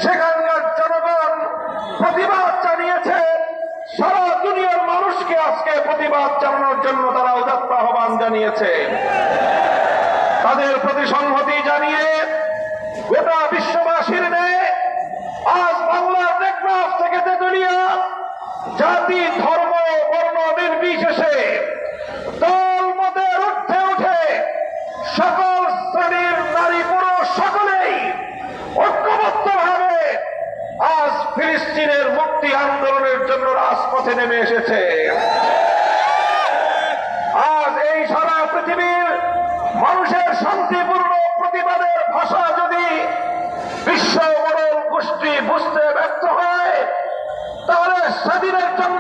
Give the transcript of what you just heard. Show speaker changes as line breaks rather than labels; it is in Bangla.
সেখানকার জনগণ প্রতিবাদ জানিয়েছে। সারা দুনিয়ার মানুষকে আজকে প্রতিবাদ জানানোর জন্য তারা উদাত্ত আহ্বান জানিয়েছে। তাদের প্রতি সংহতি জানিয়ে গোটা বিশ্ববাসীর ন্যায় আজ বাংলার টেকনাফ থেকে তেতুলিয়া জাতি ধর্ম বর্ণ নির্বিশেষে দল মতের ঊর্ধ্বে উঠে সকল শ্রেণীর নারী পুরুষ সকলেই ঐক্যবদ্ধভাবে আজ ফিলিস্তিনের মুক্তি আন্দোলনের জন্য রাজপথে নেমে এসেছে। আজ এই সারা পৃথিবীর মানুষের শান্তিপূর্ণ প্রতিবাদের ভাষা যদি বিশ্ব মরল গোষ্ঠী বুঝতে ব্যর্থ হয়, তাহলে সেদিনের জন্য